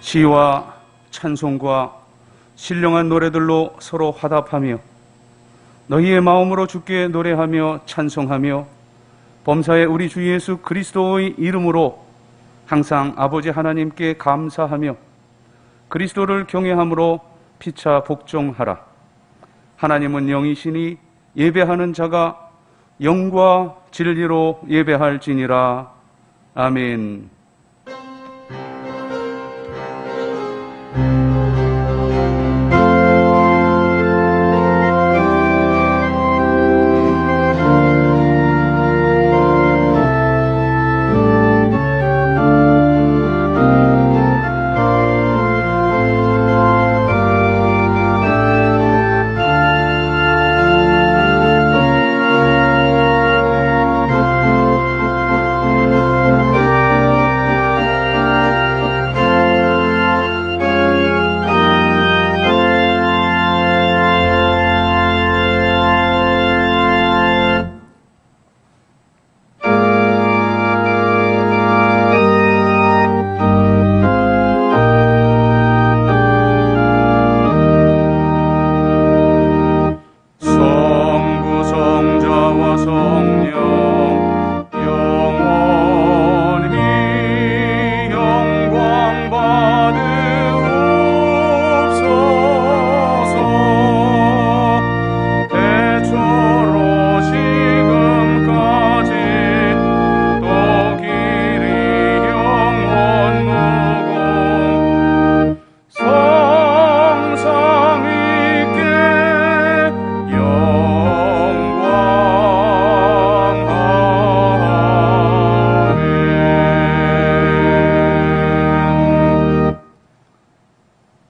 시와 찬송과 신령한 노래들로 서로 화답하며 너희의 마음으로 주께 노래하며 찬송하며 범사의 우리 주 예수 그리스도의 이름으로 항상 아버지 하나님께 감사하며 그리스도를 경외함으로 피차 복종하라. 하나님은 영이시니 예배하는 자가 영과 진리로 예배할지니라. 아멘.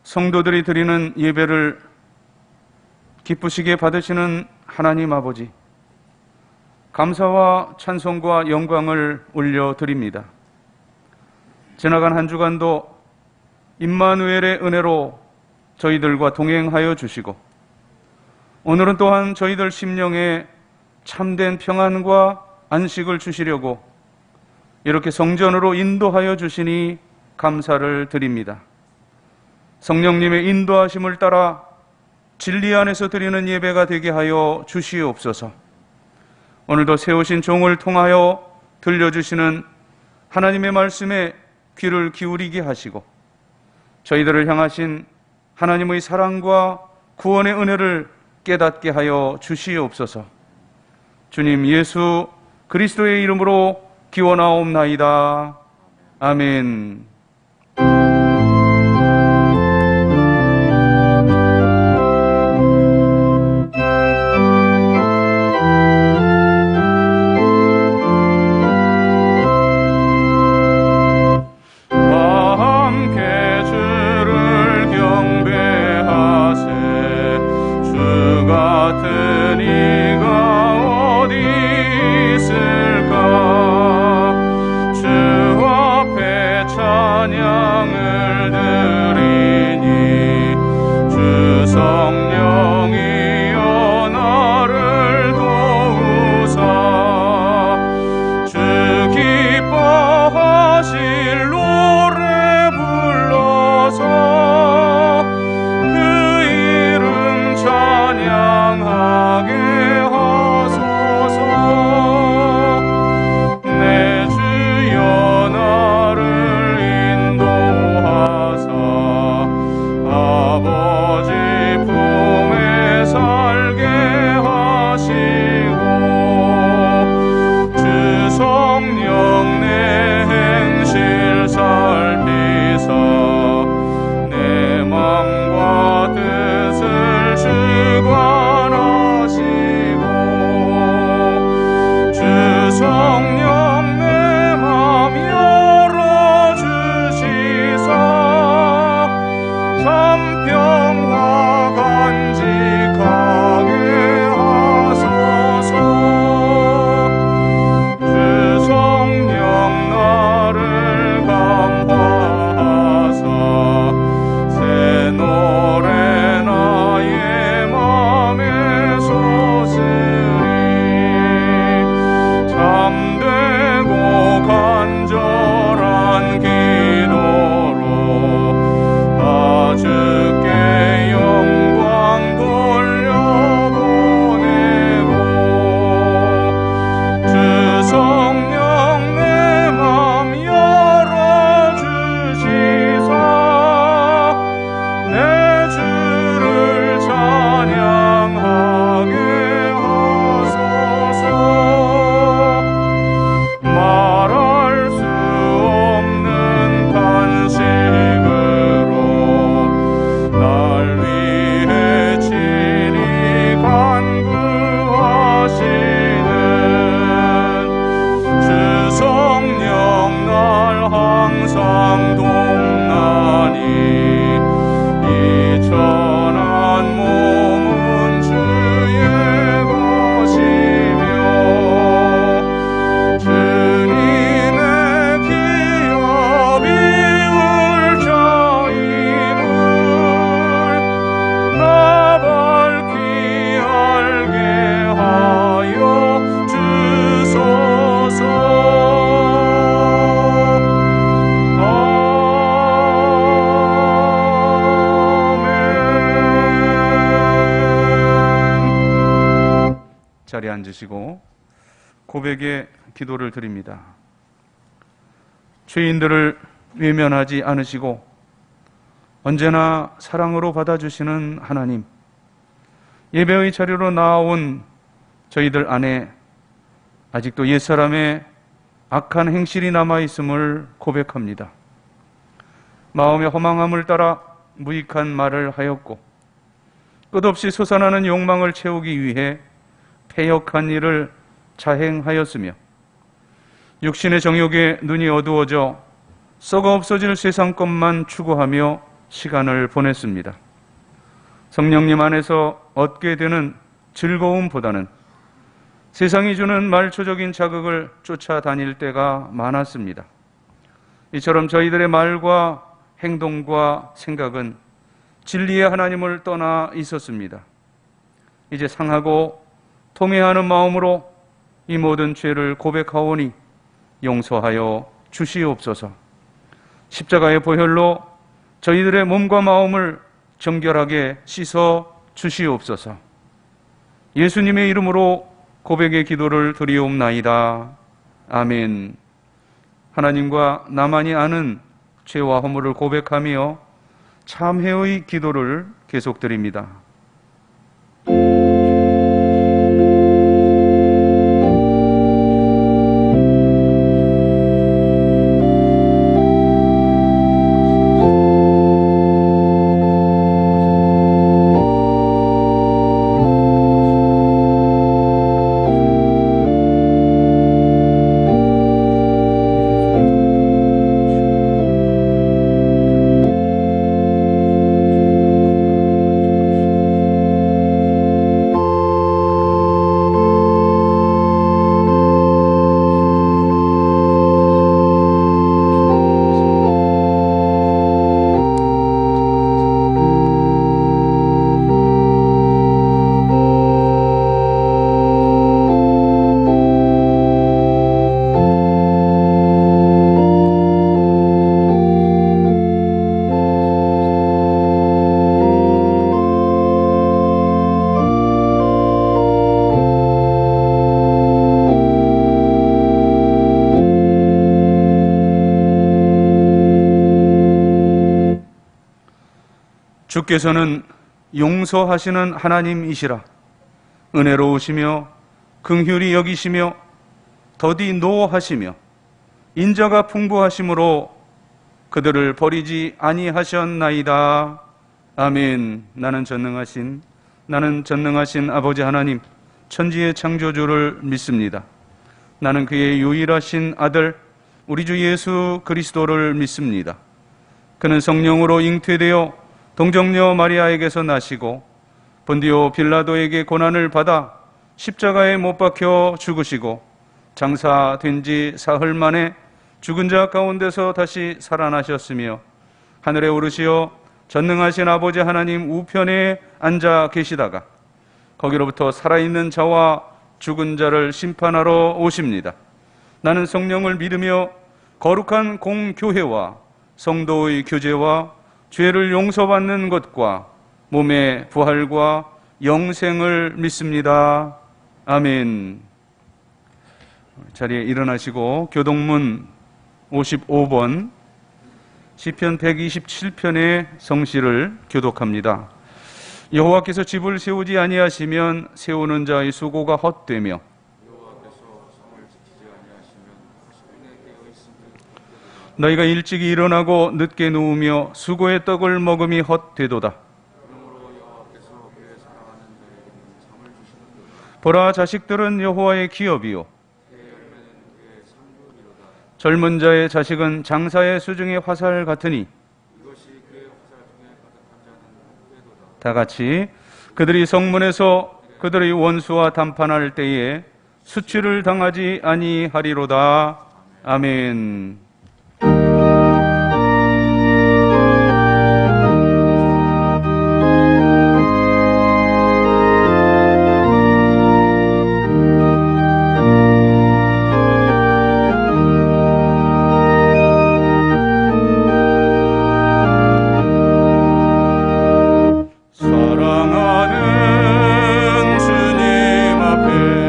성도들이 드리는 예배를 기쁘시게 받으시는 하나님 아버지, 감사와 찬송과 영광을 올려드립니다. 지나간 한 주간도 임마누엘의 은혜로 저희들과 동행하여 주시고 오늘은 또한 저희들 심령에 참된 평안과 안식을 주시려고 이렇게 성전으로 인도하여 주시니 감사를 드립니다. 성령님의 인도하심을 따라 진리 안에서 드리는 예배가 되게 하여 주시옵소서. 오늘도 세우신 종을 통하여 들려주시는 하나님의 말씀에 귀를 기울이게 하시고 저희들을 향하신 하나님의 사랑과 구원의 은혜를 깨닫게 하여 주시옵소서. 주님 예수 그리스도의 이름으로 기원하옵나이다. 아멘. 참 자리에 앉으시고 고백의 기도를 드립니다. 죄인들을 외면하지 않으시고 언제나 사랑으로 받아주시는 하나님, 예배의 자리로 나온 저희들 안에 아직도 옛사람의 악한 행실이 남아있음을 고백합니다. 마음의 허망함을 따라 무익한 말을 하였고 끝없이 솟아나는 욕망을 채우기 위해 패역한 일을 자행하였으며 육신의 정욕에 눈이 어두워져 썩어 없어질 세상 것만 추구하며 시간을 보냈습니다. 성령님 안에서 얻게 되는 즐거움보다는 세상이 주는 말초적인 자극을 쫓아다닐 때가 많았습니다. 이처럼 저희들의 말과 행동과 생각은 진리의 하나님을 떠나 있었습니다. 이제 상하고 통회하는 마음으로 이 모든 죄를 고백하오니 용서하여 주시옵소서. 십자가의 보혈로 저희들의 몸과 마음을 정결하게 씻어 주시옵소서. 예수님의 이름으로 고백의 기도를 드리옵나이다. 아멘. 하나님과 나만이 아는 죄와 허물을 고백하며 참회의 기도를 계속드립니다. 주께서는 용서하시는 하나님이시라. 은혜로우시며 긍휼히 여기시며 더디 노하시며 인자가 풍부하심으로 그들을 버리지 아니하셨나이다. 아멘. 나는 전능하신 아버지 하나님, 천지의 창조주를 믿습니다. 나는 그의 유일하신 아들 우리 주 예수 그리스도를 믿습니다. 그는 성령으로 잉태되어 동정녀 마리아에게서 나시고 본디오 빌라도에게 고난을 받아 십자가에 못 박혀 죽으시고 장사된 지 사흘 만에 죽은 자 가운데서 다시 살아나셨으며 하늘에 오르시어 전능하신 아버지 하나님 우편에 앉아 계시다가 거기로부터 살아있는 자와 죽은 자를 심판하러 오십니다. 나는 성령을 믿으며 거룩한 공교회와 성도의 교제와 죄를 용서받는 것과 몸의 부활과 영생을 믿습니다. 아멘. 자리에 일어나시고 교동문 55번 시편 127편의 성시를 교독합니다. 여호와께서 집을 세우지 아니하시면 세우는 자의 수고가 헛되며 너희가 일찍이 일어나고 늦게 누우며 수고의 떡을 먹음이 헛되도다. 보라, 자식들은 여호와의 기업이요 젊은 자의 자식은 장사의 수중의 화살 같으니 다 같이 그들이 성문에서 그들의 원수와 담판할 때에 수치를 당하지 아니하리로다. 아멘. 사랑하는 주님 앞에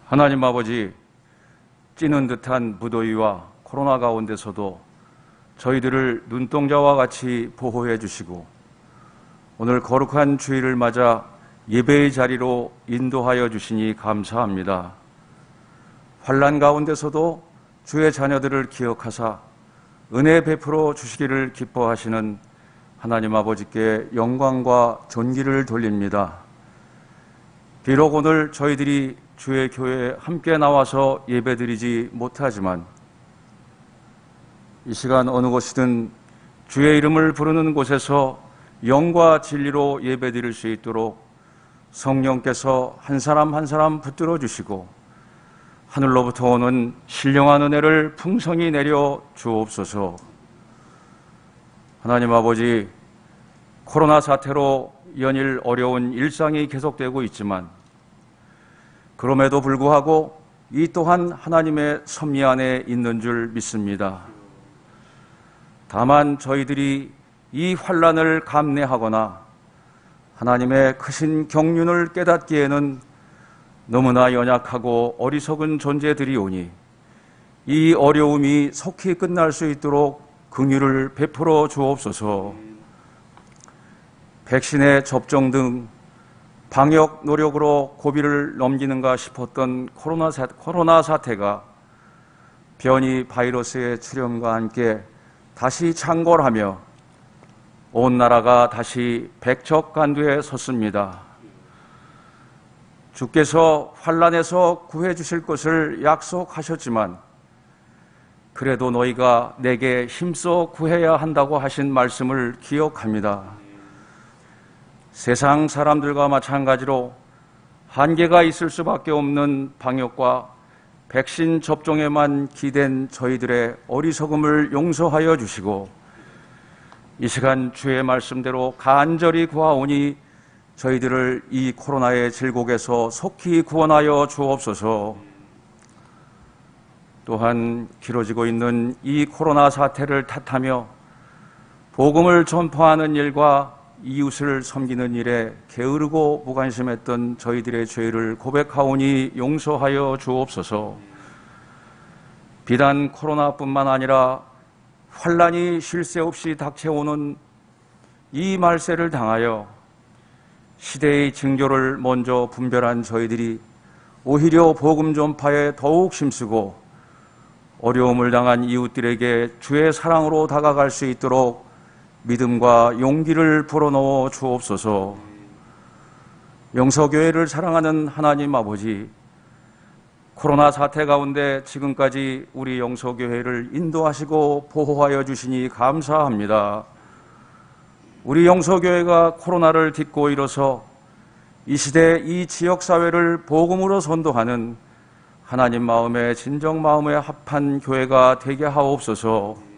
하나님 아버지, 찌는 듯한 무더위와 코로나 가운데서도 저희들을 눈동자와 같이 보호해 주시고 오늘 거룩한 주일을 맞아 예배의 자리로 인도하여 주시니 감사합니다. 환난 가운데서도 주의 자녀들을 기억하사 은혜 베풀어 주시기를 기뻐하시는 하나님 아버지께 영광과 존귀를 돌립니다. 비록 오늘 저희들이 주의 교회에 함께 나와서 예배드리지 못하지만 이 시간 어느 곳이든 주의 이름을 부르는 곳에서 영과 진리로 예배드릴 수 있도록 성령께서 한 사람 한 사람 붙들어 주시고 하늘로부터 오는 신령한 은혜를 풍성히 내려 주옵소서. 하나님 아버지, 코로나 사태로 연일 어려운 일상이 계속되고 있지만 그럼에도 불구하고 이 또한 하나님의 섭리 안에 있는 줄 믿습니다. 다만 저희들이 이 환난을 감내하거나 하나님의 크신 경륜을 깨닫기에는 너무나 연약하고 어리석은 존재들이오니 이 어려움이 속히 끝날 수 있도록 긍휼을 베풀어 주옵소서. 백신의 접종 등 방역 노력으로 고비를 넘기는가 싶었던 코로나 사태가 변이 바이러스의 출현과 함께 다시 창궐하며 온 나라가 다시 백척간두에 섰습니다. 주께서 환난에서 구해 주실 것을 약속하셨지만 그래도 너희가 내게 힘써 구해야 한다고 하신 말씀을 기억합니다. 세상 사람들과 마찬가지로 한계가 있을 수밖에 없는 방역과 백신 접종에만 기댄 저희들의 어리석음을 용서하여 주시고 이 시간 주의 말씀대로 간절히 구하오니 저희들을 이 코로나의 질곡에서 속히 구원하여 주옵소서. 또한 길어지고 있는 이 코로나 사태를 탓하며 복음을 전파하는 일과 이웃을 섬기는 일에 게으르고 무관심했던 저희들의 죄를 고백하오니 용서하여 주옵소서. 비단 코로나뿐만 아니라 환난이 쉴 새 없이 닥쳐오는 이 말세를 당하여 시대의 징조를 먼저 분별한 저희들이 오히려 복음 전파에 더욱 힘쓰고 어려움을 당한 이웃들에게 주의 사랑으로 다가갈 수 있도록 믿음과 용기를 불어넣어 주옵소서. 영서교회를 사랑하는 하나님 아버지, 코로나 사태 가운데 지금까지 우리 영서교회를 인도하시고 보호하여 주시니 감사합니다. 우리 영서교회가 코로나를 딛고 일어서 이 시대 이 지역사회를 복음으로 선도하는 하나님 마음에 진정 마음에 합한 교회가 되게 하옵소서.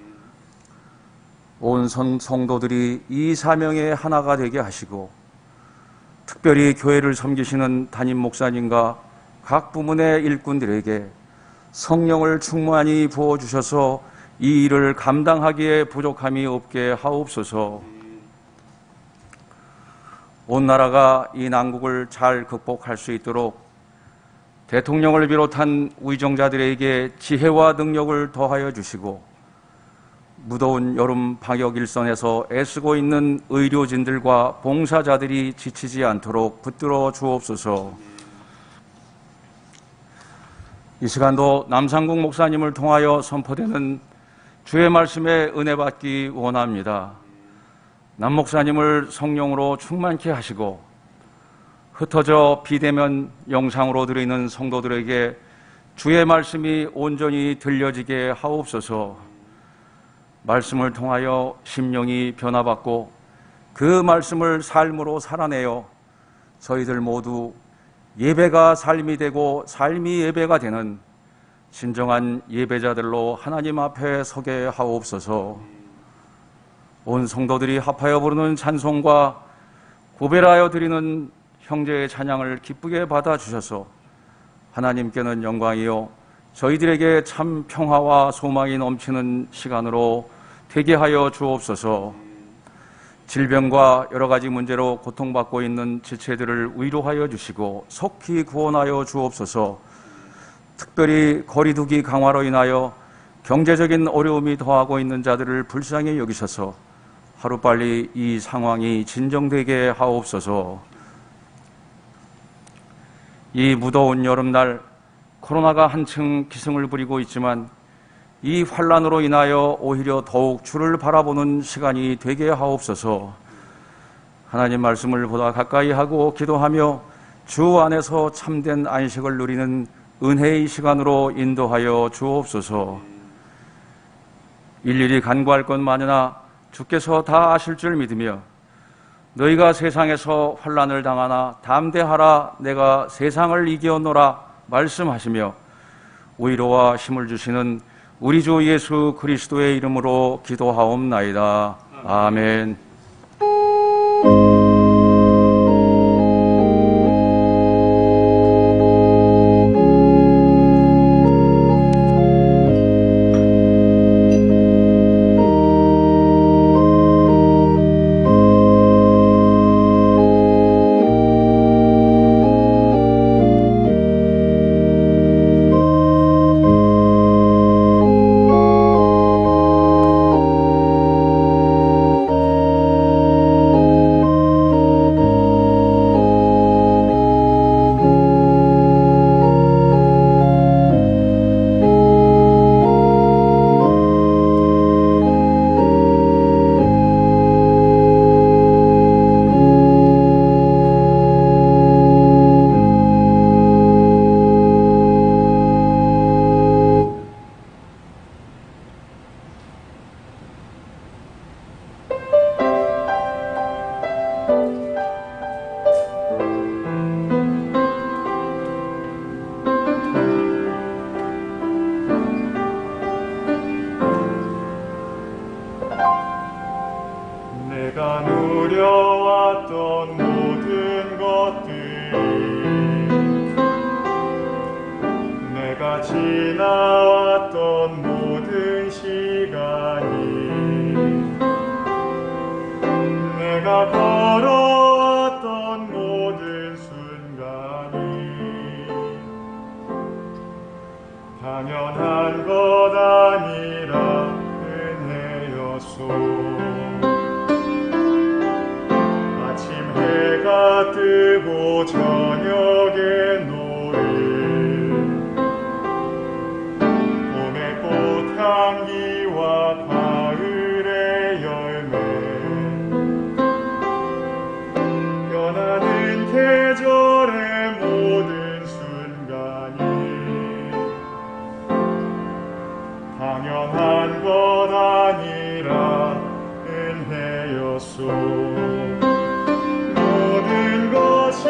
온 성도들이 이 사명의 하나가 되게 하시고 특별히 교회를 섬기시는 담임 목사님과 각 부문의 일꾼들에게 성령을 충만히 부어주셔서 이 일을 감당하기에 부족함이 없게 하옵소서. 온 나라가 이 난국을 잘 극복할 수 있도록 대통령을 비롯한 위정자들에게 지혜와 능력을 더하여 주시고 무더운 여름 방역 일선에서 애쓰고 있는 의료진들과 봉사자들이 지치지 않도록 붙들어 주옵소서. 이 시간도 남상국 목사님을 통하여 선포되는 주의 말씀에 은혜 받기 원합니다. 남 목사님을 성령으로 충만케 하시고 흩어져 비대면 영상으로 드리는 성도들에게 주의 말씀이 온전히 들려지게 하옵소서. 말씀을 통하여 심령이 변화받고 그 말씀을 삶으로 살아내어 저희들 모두 예배가 삶이 되고 삶이 예배가 되는 진정한 예배자들로 하나님 앞에 서게 하옵소서. 온 성도들이 합하여 부르는 찬송과 구별하여 드리는 형제의 찬양을 기쁘게 받아주셔서 하나님께는 영광이요 저희들에게 참 평화와 소망이 넘치는 시간으로 되게 하여 주옵소서. 질병과 여러 가지 문제로 고통받고 있는 지체들을 위로하여 주시고 속히 구원하여 주옵소서. 특별히 거리두기 강화로 인하여 경제적인 어려움이 더하고 있는 자들을 불쌍히 여기셔서 하루빨리 이 상황이 진정되게 하옵소서. 이 무더운 여름날 코로나가 한층 기승을 부리고 있지만 이 환란으로 인하여 오히려 더욱 주를 바라보는 시간이 되게 하옵소서. 하나님 말씀을 보다 가까이 하고 기도하며 주 안에서 참된 안식을 누리는 은혜의 시간으로 인도하여 주옵소서. 일일이 간구할 것 많으나 주께서 다 아실 줄 믿으며 너희가 세상에서 환난을 당하나 담대하라 내가 세상을 이겨노라 말씀하시며 위로와 힘을 주시는 우리 주 예수 그리스도의 이름으로 기도하옵나이다. 아멘. 내가 누려왔던 모든 것들, 내가 지나왔던 모든 시간이, 내가 걸어왔던 모든 순간이 당연한 것 아니라 은혜였소. 해가 뜨고 저녁에 노을, 봄의 꽃향기와 가을의 열매, 변하는 계절의 모든 순간이 당연한 것 아니라 은혜였소. 모든 것이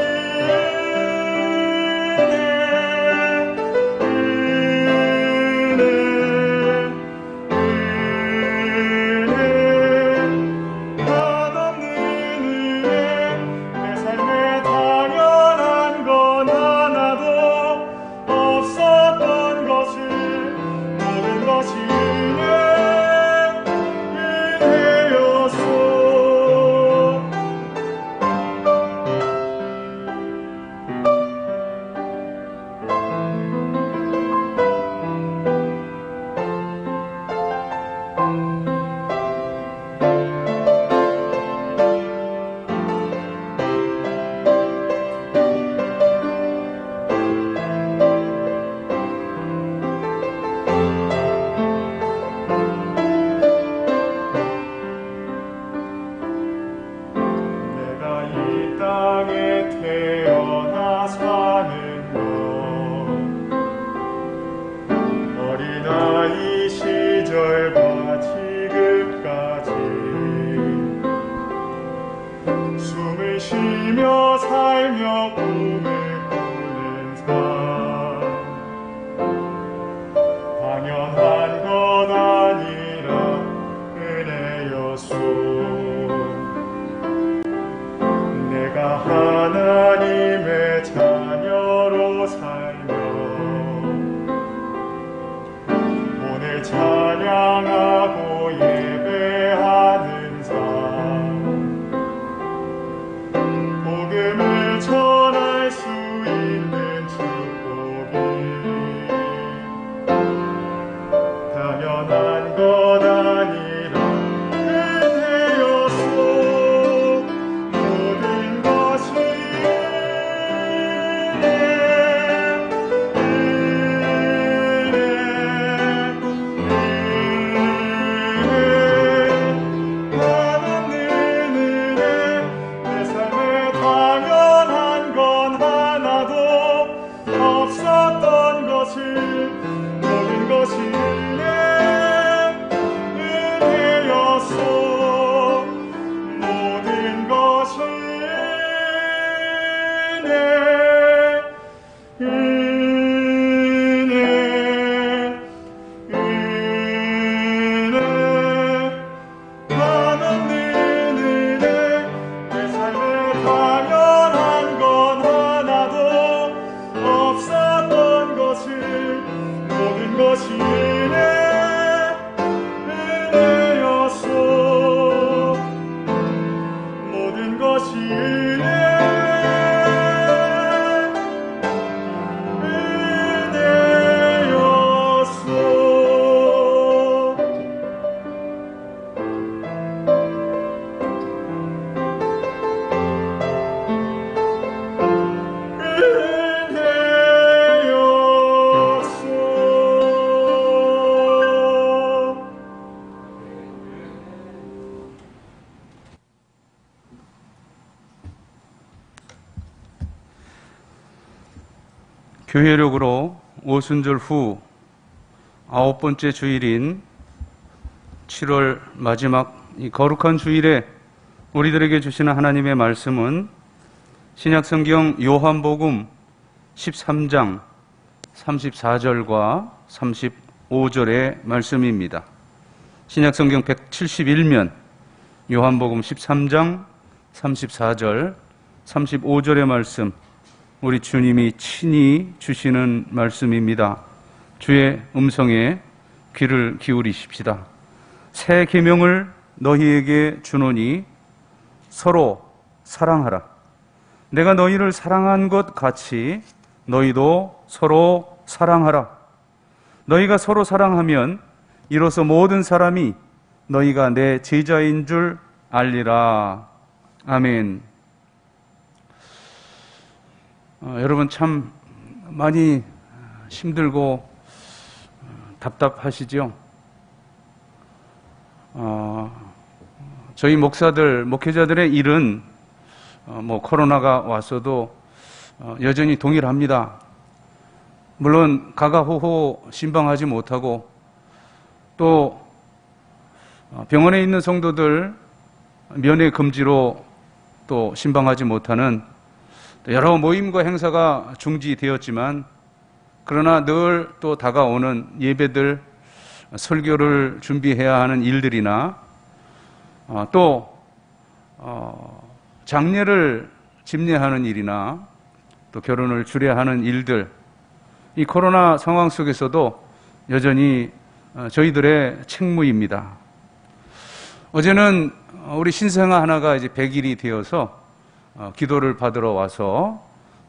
없었던 것을 모든 것이 은혜였소. 모든 것이 교회력으로 오순절 후 9번째 주일인 7월 마지막 이 거룩한 주일에 우리들에게 주시는 하나님의 말씀은 신약성경 요한복음 13장 34절과 35절의 말씀입니다. 신약성경 171면 요한복음 13장 34절 35절의 말씀, 우리 주님이 친히 주시는 말씀입니다. 주의 음성에 귀를 기울이십시다. 새 계명을 너희에게 주노니 서로 사랑하라. 내가 너희를 사랑한 것 같이 너희도 서로 사랑하라. 너희가 서로 사랑하면 이로써 모든 사람이 너희가 내 제자인 줄 알리라. 아멘. 여러분 참 많이 힘들고 답답하시죠? 저희 목사들, 목회자들의 일은 코로나가 왔어도 여전히 동일합니다. 물론 가가호호 신방하지 못하고 또 병원에 있는 성도들 면회 금지로 또 신방하지 못하는 여러 모임과 행사가 중지되었지만, 그러나 늘 또 다가오는 예배들, 설교를 준비해야 하는 일들이나 또 장례를 집례하는 일이나 또 결혼을 주례하는 일들, 이 코로나 상황 속에서도 여전히 저희들의 책무입니다. 어제는 우리 신생아 하나가 이제 100일이 되어서 기도를 받으러 와서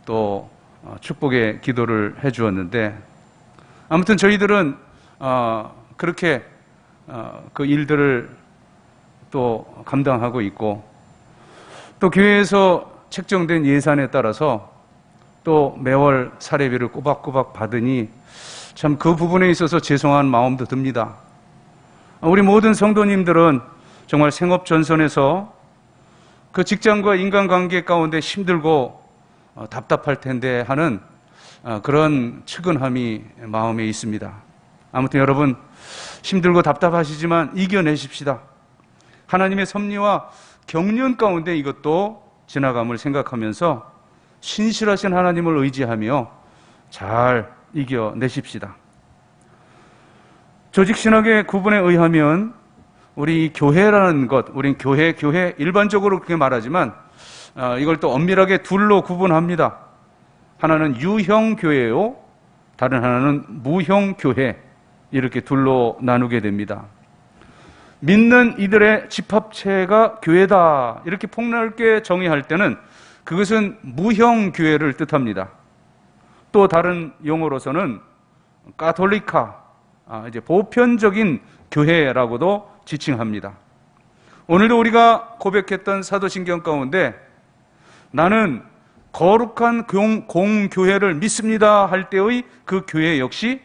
또 축복의 기도를 해 주었는데, 아무튼 저희들은 그렇게 그 일들을 또 감당하고 있고, 또 교회에서 책정된 예산에 따라서 또 매월 사례비를 꼬박꼬박 받으니 참 그 부분에 있어서 죄송한 마음도 듭니다. 우리 모든 성도님들은 정말 생업전선에서 그 직장과 인간관계 가운데 힘들고 답답할 텐데 하는 그런 측은함이 마음에 있습니다. 아무튼 여러분 힘들고 답답하시지만 이겨내십시다. 하나님의 섭리와 경륜 가운데 이것도 지나감을 생각하면서 신실하신 하나님을 의지하며 잘 이겨내십시다. 조직신학의 구분에 의하면 우리 교회라는 것, 우린 교회 일반적으로 그렇게 말하지만 이걸 또 엄밀하게 둘로 구분합니다. 하나는 유형교회요, 다른 하나는 무형교회, 이렇게 둘로 나누게 됩니다. 믿는 이들의 집합체가 교회다, 이렇게 폭넓게 정의할 때는 그것은 무형교회를 뜻합니다. 또 다른 용어로서는 가톨리카, 이제 보편적인 교회라고도 지칭합니다. 오늘도 우리가 고백했던 사도신경 가운데 나는 거룩한 공교회를 믿습니다 할 때의 그 교회 역시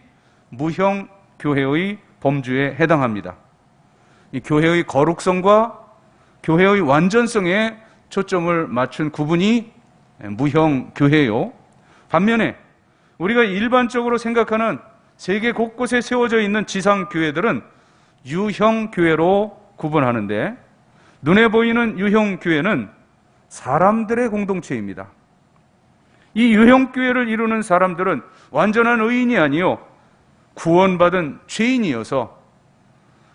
무형교회의 범주에 해당합니다. 이 교회의 거룩성과 교회의 완전성에 초점을 맞춘 구분이 무형교회요. 반면에 우리가 일반적으로 생각하는 세계 곳곳에 세워져 있는 지상교회들은 유형교회로 구분하는데, 눈에 보이는 유형교회는 사람들의 공동체입니다. 이 유형교회를 이루는 사람들은 완전한 의인이 아니요 구원받은 죄인이어서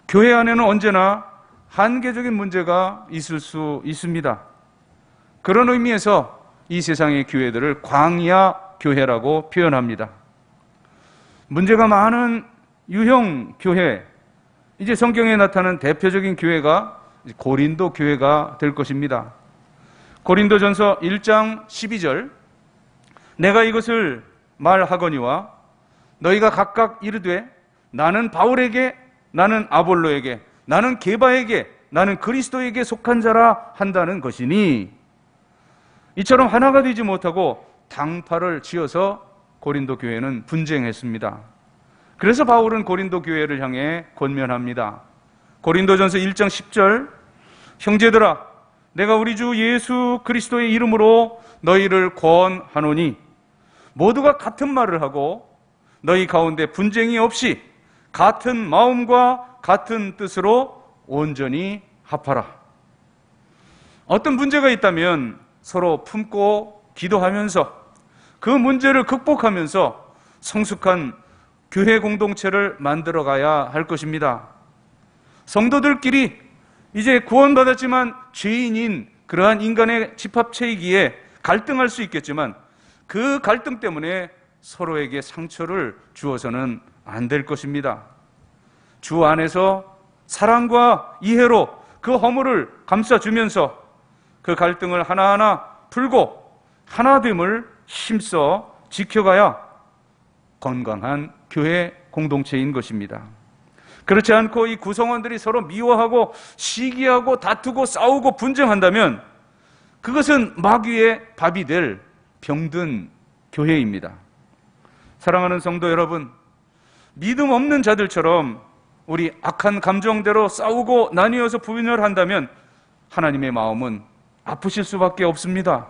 교회 안에는 언제나 한계적인 문제가 있을 수 있습니다. 그런 의미에서 이 세상의 교회들을 광야 교회라고 표현합니다. 문제가 많은 유형 교회, 이제 성경에 나타나는 대표적인 교회가 고린도 교회가 될 것입니다. 고린도전서 1장 12절, 내가 이것을 말하거니와 너희가 각각 이르되 나는 바울에게, 나는 아볼로에게, 나는 게바에게, 나는 그리스도에게 속한 자라 한다는 것이니, 이처럼 하나가 되지 못하고 당파를 지어서 고린도 교회는 분쟁했습니다. 그래서 바울은 고린도 교회를 향해 권면합니다. 고린도전서 1장 10절, 형제들아 내가 우리 주 예수 그리스도의 이름으로 너희를 권하노니 모두가 같은 말을 하고 너희 가운데 분쟁이 없이 같은 마음과 같은 뜻으로 온전히 합하라. 어떤 문제가 있다면 서로 품고 기도하면서 그 문제를 극복하면서 성숙한 교회 공동체를 만들어가야 할 것입니다. 성도들끼리 이제 구원받았지만 죄인인 그러한 인간의 집합체이기에 갈등할 수 있겠지만 그 갈등 때문에 서로에게 상처를 주어서는 안 될 것입니다. 주 안에서 사랑과 이해로 그 허물을 감싸주면서 그 갈등을 하나하나 풀고 하나됨을 힘써 지켜가야 건강한 교회 공동체인 것입니다. 그렇지 않고 이 구성원들이 서로 미워하고 시기하고 다투고 싸우고 분쟁한다면 그것은 마귀의 밥이 될 병든 교회입니다. 사랑하는 성도 여러분, 믿음 없는 자들처럼 우리 악한 감정대로 싸우고 나뉘어서 분열한다면 하나님의 마음은 아프실 수밖에 없습니다.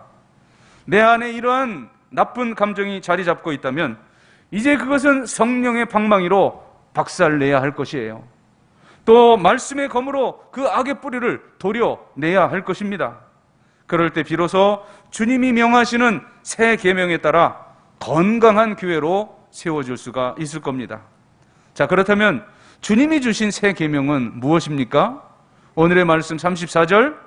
내 안에 이러한 나쁜 감정이 자리 잡고 있다면 이제 그것은 성령의 방망이로 박살내야 할 것이에요. 또 말씀의 검으로 그 악의 뿌리를 도려내야 할 것입니다. 그럴 때 비로소 주님이 명하시는 새 계명에 따라 건강한 교회로 세워질 수가 있을 겁니다. 자, 그렇다면 주님이 주신 새 계명은 무엇입니까? 오늘의 말씀 34절,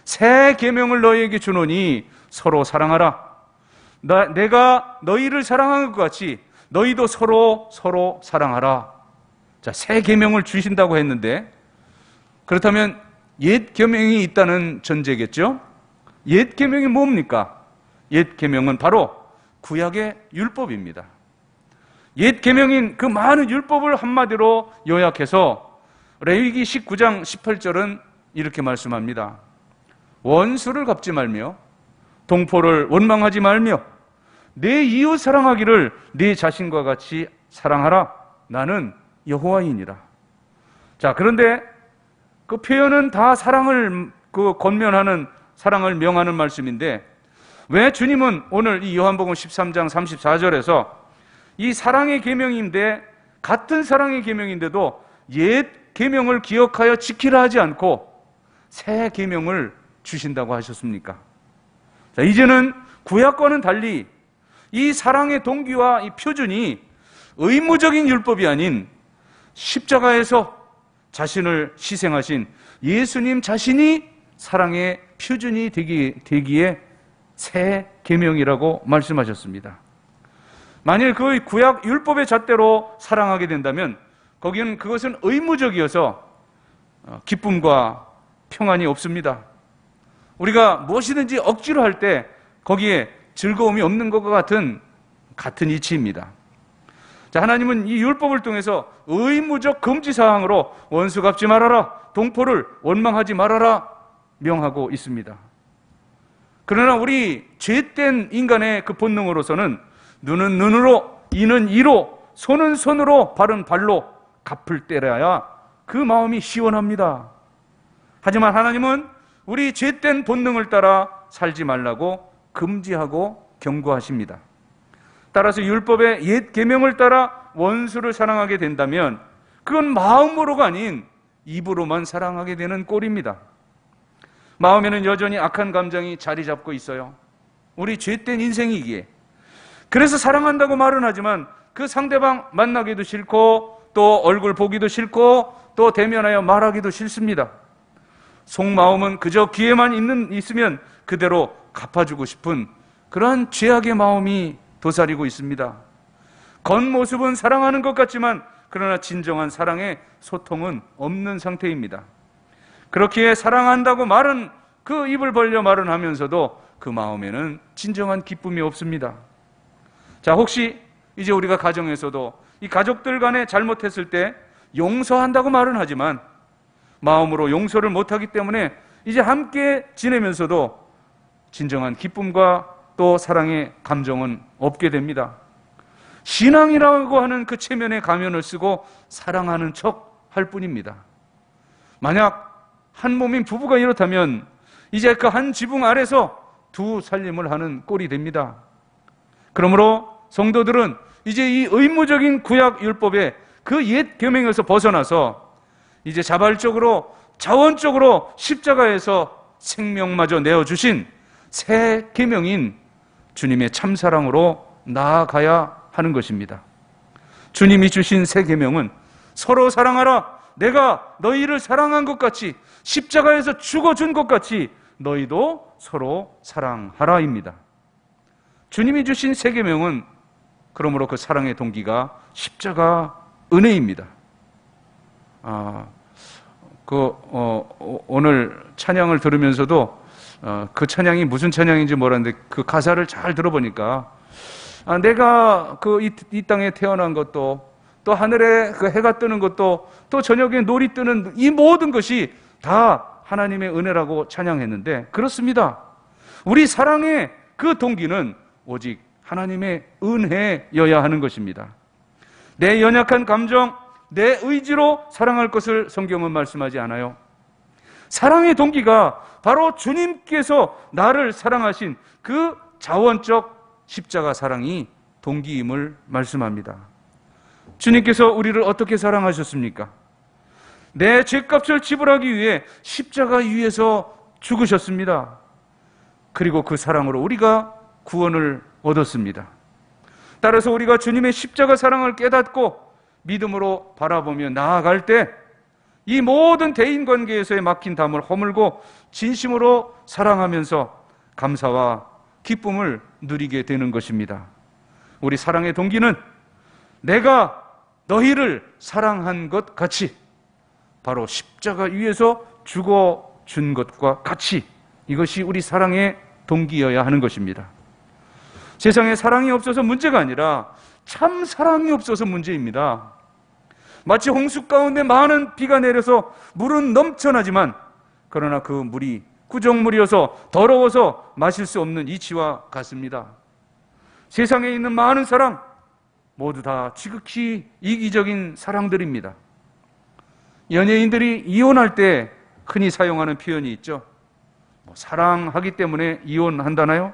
새 계명을 너희에게 주노니 서로 사랑하라. 내가 너희를 사랑한 것 같이 너희도 서로 사랑하라. 자, 새 계명을 주신다고 했는데, 그렇다면 옛 계명이 있다는 전제겠죠? 옛 계명이 뭡니까? 옛 계명은 바로 구약의 율법입니다. 옛 계명인 그 많은 율법을 한마디로 요약해서 레위기 19장 18절은 이렇게 말씀합니다. 원수를 갚지 말며 동포를 원망하지 말며 내 이웃 사랑하기를 내 자신과 같이 사랑하라. 나는 여호와이니라. 자, 그런데 그 표현은 다 사랑을 권면하는, 사랑을 명하는 말씀인데 왜 주님은 오늘 이 요한복음 13장 34절에서 이 사랑의 계명인데, 같은 사랑의 계명인데도 옛 계명을 기억하여 지키라 하지 않고 새 계명을 주신다고 하셨습니까? 자, 이제는 구약과는 달리 이 사랑의 동기와 이 표준이 의무적인 율법이 아닌 십자가에서 자신을 희생하신 예수님 자신이 사랑의 표준이 되기에 새 계명이라고 말씀하셨습니다. 만일 그 구약 율법의 잣대로 사랑하게 된다면 거기는 그것은 의무적이어서 기쁨과 평안이 없습니다. 우리가 무엇이든지 억지로 할 때 거기에 즐거움이 없는 것과 같은 이치입니다. 자, 하나님은 이 율법을 통해서 의무적 금지사항으로 원수 갚지 말아라, 동포를 원망하지 말아라 명하고 있습니다. 그러나 우리 죄된 인간의 그 본능으로서는 눈은 눈으로, 이는 이로, 손은 손으로, 발은 발로 갚을 때라야 그 마음이 시원합니다. 하지만 하나님은 우리 죄된 본능을 따라 살지 말라고 금지하고 경고하십니다. 따라서 율법의 옛 계명을 따라 원수를 사랑하게 된다면 그건 마음으로가 아닌 입으로만 사랑하게 되는 꼴입니다. 마음에는 여전히 악한 감정이 자리 잡고 있어요. 우리 죄된 인생이기에. 그래서 사랑한다고 말은 하지만 그 상대방 만나기도 싫고 또 얼굴 보기도 싫고 또 대면하여 말하기도 싫습니다. 속마음은 그저 귀에만 있으면 그대로 갚아주고 싶은 그러한 죄악의 마음이 도사리고 있습니다. 겉모습은 사랑하는 것 같지만 그러나 진정한 사랑의 소통은 없는 상태입니다. 그렇기에 사랑한다고 말은 그 입을 벌려 말은 하면서도 그 마음에는 진정한 기쁨이 없습니다. 자, 혹시 이제 우리가 가정에서도 이 가족들 간에 잘못했을 때 용서한다고 말은 하지만 마음으로 용서를 못하기 때문에 이제 함께 지내면서도 진정한 기쁨과 또 사랑의 감정은 없게 됩니다. 신앙이라고 하는 그 체면의 가면을 쓰고 사랑하는 척 할 뿐입니다. 만약 한 몸인 부부가 이렇다면 이제 그 한 지붕 아래서 두 살림을 하는 꼴이 됩니다. 그러므로 성도들은 이제 이 의무적인 구약 율법의 그 옛 계명에서 벗어나서 이제 자발적으로 자원적으로 십자가에서 생명마저 내어주신 새 계명인 주님의 참사랑으로 나아가야 하는 것입니다. 주님이 주신 새 계명은 서로 사랑하라, 내가 너희를 사랑한 것 같이, 십자가에서 죽어준 것 같이 너희도 서로 사랑하라입니다. 주님이 주신 새 계명은 그러므로 그 사랑의 동기가 십자가 은혜입니다. 오늘 찬양을 들으면서도 그 찬양이 무슨 찬양인지 몰랐는데 그 가사를 잘 들어보니까 내가 이 땅에 태어난 것도 또 하늘에 그 해가 뜨는 것도 또 저녁에 놀이 뜨는 이 모든 것이 다 하나님의 은혜라고 찬양했는데 그렇습니다. 우리 사랑의 그 동기는 오직 하나님의 은혜여야 하는 것입니다. 내 연약한 감정, 내 의지로 사랑할 것을 성경은 말씀하지 않아요. 사랑의 동기가 바로 주님께서 나를 사랑하신 그 자원적 십자가 사랑이 동기임을 말씀합니다. 주님께서 우리를 어떻게 사랑하셨습니까? 내 죄값을 지불하기 위해 십자가 위에서 죽으셨습니다. 그리고 그 사랑으로 우리가 구원을 얻었습니다. 따라서 우리가 주님의 십자가 사랑을 깨닫고 믿음으로 바라보며 나아갈 때 이 모든 대인관계에서의 막힌 담을 허물고 진심으로 사랑하면서 감사와 기쁨을 누리게 되는 것입니다. 우리 사랑의 동기는 내가 너희를 사랑한 것 같이, 바로 십자가 위에서 죽어준 것과 같이, 이것이 우리 사랑의 동기여야 하는 것입니다. 세상에 사랑이 없어서 문제가 아니라 참 사랑이 없어서 문제입니다. 마치 홍수 가운데 많은 비가 내려서 물은 넘쳐나지만 그러나 그 물이 구정물이어서 더러워서 마실 수 없는 이치와 같습니다. 세상에 있는 많은 사랑 모두 다 지극히 이기적인 사랑들입니다. 연예인들이 이혼할 때 흔히 사용하는 표현이 있죠. 사랑하기 때문에 이혼한다나요?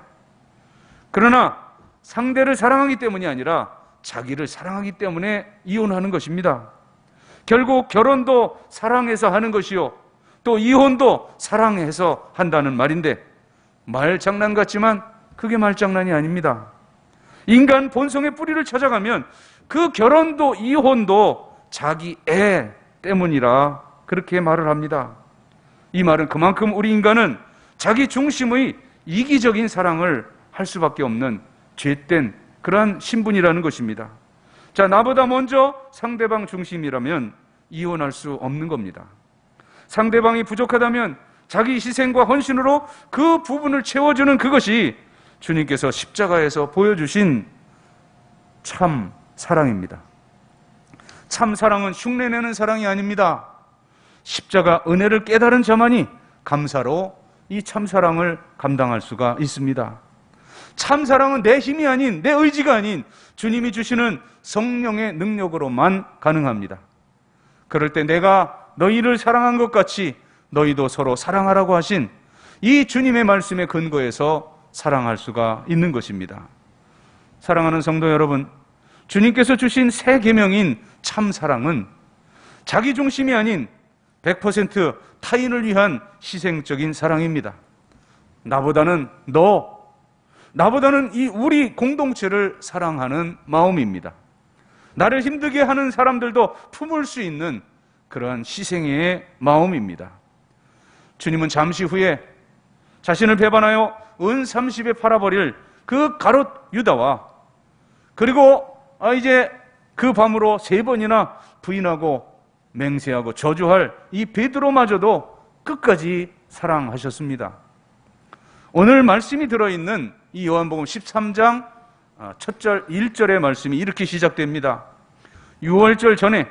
그러나 상대를 사랑하기 때문이 아니라 자기를 사랑하기 때문에 이혼하는 것입니다. 결국 결혼도 사랑해서 하는 것이요, 또 이혼도 사랑해서 한다는 말인데 말장난 같지만 그게 말장난이 아닙니다. 인간 본성의 뿌리를 찾아가면 그 결혼도 이혼도 자기 애 때문이라 그렇게 말을 합니다. 이 말은 그만큼 우리 인간은 자기 중심의 이기적인 사랑을 할 수밖에 없는 죄된 그러한 신분이라는 것입니다. 자, 나보다 먼저 상대방 중심이라면 이혼할 수 없는 겁니다. 상대방이 부족하다면 자기 희생과 헌신으로 그 부분을 채워주는 그것이 주님께서 십자가에서 보여주신 참 사랑입니다. 참 사랑은 흉내내는 사랑이 아닙니다. 십자가 은혜를 깨달은 자만이 감사로 이 참 사랑을 감당할 수가 있습니다. 참 사랑은 내 힘이 아닌, 내 의지가 아닌 주님이 주시는 성령의 능력으로만 가능합니다. 그럴 때 내가 너희를 사랑한 것 같이 너희도 서로 사랑하라고 하신 이 주님의 말씀의 근거에서 사랑할 수가 있는 것입니다. 사랑하는 성도 여러분, 주님께서 주신 새 계명인 참 사랑은 자기 중심이 아닌 100% 타인을 위한 희생적인 사랑입니다. 나보다는 나보다는 이 우리 공동체를 사랑하는 마음입니다. 나를 힘들게 하는 사람들도 품을 수 있는 그러한 희생의 마음입니다. 주님은 잠시 후에 자신을 배반하여 은 30에 팔아버릴 그 가롯 유다와, 그리고 이제 그 밤으로 3번이나 부인하고 맹세하고 저주할 이 베드로마저도 끝까지 사랑하셨습니다. 오늘 말씀이 들어있는 이 요한복음 13장 첫 절 1절의 말씀이 이렇게 시작됩니다. 유월절 전에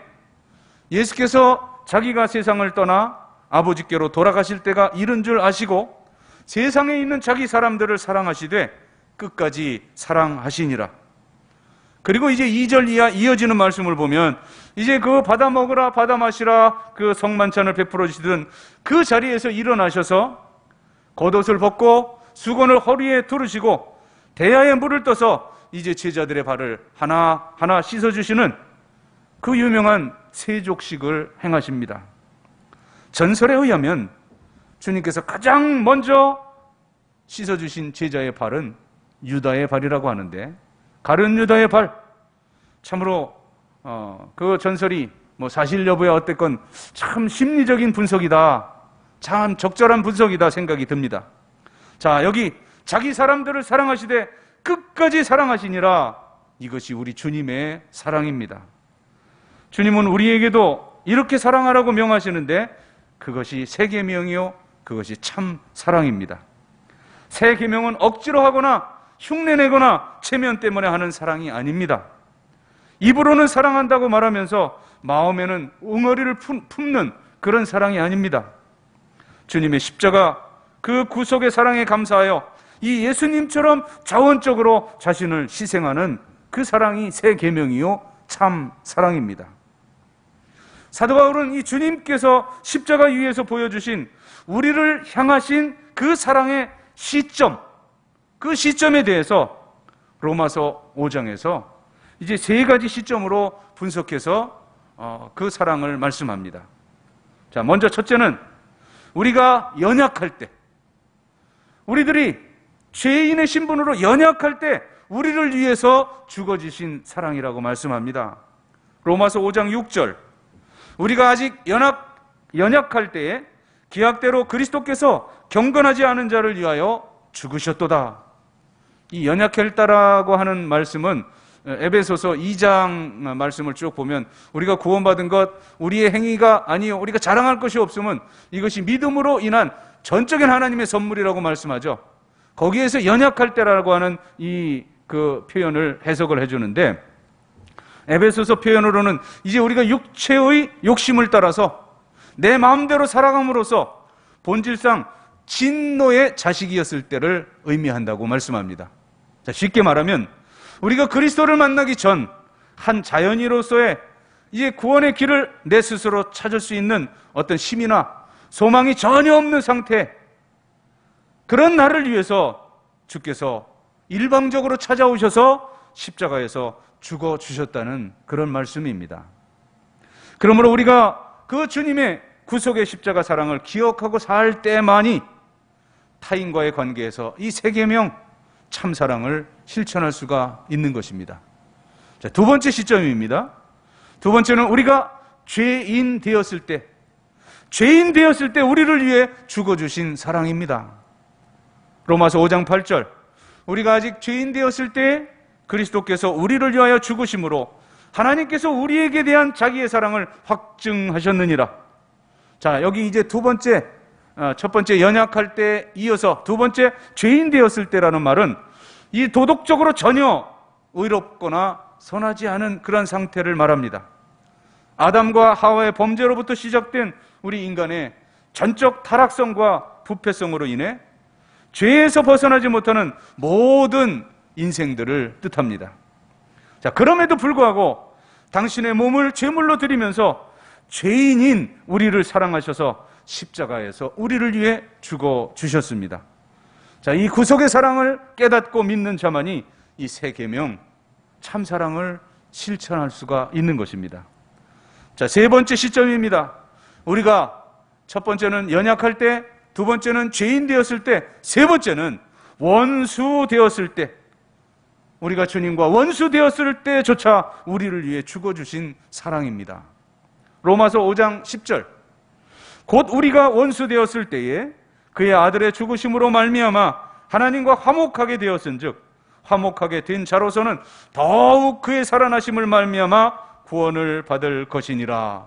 예수께서 자기가 세상을 떠나 아버지께로 돌아가실 때가 이른 줄 아시고 세상에 있는 자기 사람들을 사랑하시되 끝까지 사랑하시니라. 그리고 이제 2절 이하 이어지는 말씀을 보면 이제 그 받아 먹으라 받아 마시라 그 성만찬을 베풀어 주시던 그 자리에서 일어나셔서 겉옷을 벗고 수건을 허리에 두르시고 대야에 물을 떠서 이제 제자들의 발을 하나하나 씻어주시는 그 유명한 세족식을 행하십니다. 전설에 의하면 주님께서 가장 먼저 씻어주신 제자의 발은 유다의 발이라고 하는데, 가룟 유다의 발, 참으로 그 전설이 사실 여부야 어쨌건 참 심리적인 분석이다, 참 적절한 분석이다 생각이 듭니다. 자, 여기 자기 사람들을 사랑하시되 끝까지 사랑하시니라, 이것이 우리 주님의 사랑입니다. 주님은 우리에게도 이렇게 사랑하라고 명하시는데 그것이 새 계명이요, 그것이 참 사랑입니다. 새 계명은 억지로 하거나 흉내내거나 체면 때문에 하는 사랑이 아닙니다. 입으로는 사랑한다고 말하면서 마음에는 웅어리를 품는 그런 사랑이 아닙니다. 주님의 십자가 그 구속의 사랑에 감사하여 이 예수님처럼 자원적으로 자신을 희생하는 그 사랑이 새 계명이요 참 사랑입니다. 사도 바울은 이 주님께서 십자가 위에서 보여주신 우리를 향하신 그 사랑의 시점, 그 시점에 대해서 로마서 5장에서 이제 3가지 시점으로 분석해서 그 사랑을 말씀합니다. 자, 먼저 첫째는 우리가 연약할 때, 우리들이 죄인의 신분으로 연약할 때 우리를 위해서 죽어주신 사랑이라고 말씀합니다. 로마서 5장 6절, 우리가 아직 연약할 때에 기약대로 그리스도께서 경건하지 않은 자를 위하여 죽으셨도다. 이 연약할 때라고 하는 말씀은 에베소서 2장 말씀을 쭉 보면 우리가 구원받은 것, 우리의 행위가 아니요, 우리가 자랑할 것이 없으면 이것이 믿음으로 인한 전적인 하나님의 선물이라고 말씀하죠. 거기에서 연약할 때라고 하는 그 표현을 해석을 해주는데, 에베소서 표현으로는 이제 우리가 육체의 욕심을 따라서 내 마음대로 살아감으로써 본질상 진노의 자식이었을 때를 의미한다고 말씀합니다. 자, 쉽게 말하면 우리가 그리스도를 만나기 전 한 자연인으로서의 이제 구원의 길을 내 스스로 찾을 수 있는 어떤 힘이나 소망이 전혀 없는 상태, 그런 나를 위해서 주께서 일방적으로 찾아오셔서 십자가에서 죽어주셨다는 그런 말씀입니다. 그러므로 우리가 그 주님의 구속의 십자가 사랑을 기억하고 살 때만이 타인과의 관계에서 이 새 계명 참사랑을 실천할 수가 있는 것입니다. 자, 두 번째 시점입니다. 두 번째는 우리가 죄인 되었을 때 우리를 위해 죽어주신 사랑입니다. 로마서 5장 8절, 우리가 아직 죄인 되었을 때 그리스도께서 우리를 위하여 죽으심으로 하나님께서 우리에게 대한 자기의 사랑을 확증하셨느니라. 자, 여기 이제 첫 번째 연약할 때 이어서 두 번째 죄인 되었을 때라는 말은 이 도덕적으로 전혀 의롭거나 선하지 않은 그런 상태를 말합니다. 아담과 하와의 범죄로부터 시작된 우리 인간의 전적 타락성과 부패성으로 인해 죄에서 벗어나지 못하는 모든 인생들을 뜻합니다. 자, 그럼에도 불구하고 당신의 몸을 제물로 드리면서 죄인인 우리를 사랑하셔서 십자가에서 우리를 위해 죽어 주셨습니다. 자, 이 구속의 사랑을 깨닫고 믿는 자만이 이 새 계명 참사랑을 실천할 수가 있는 것입니다. 자, 세 번째 시점입니다. 우리가 첫 번째는 연약할 때, 두 번째는 죄인 되었을 때, 세 번째는 원수 되었을 때, 우리가 주님과 원수 되었을 때조차 우리를 위해 죽어주신 사랑입니다. 로마서 5장 10절, 곧 우리가 원수 되었을 때에 그의 아들의 죽으심으로 말미암아 하나님과 화목하게 되었은즉 화목하게 된 자로서는 더욱 그의 살아나심을 말미암아 구원을 받을 것이니라.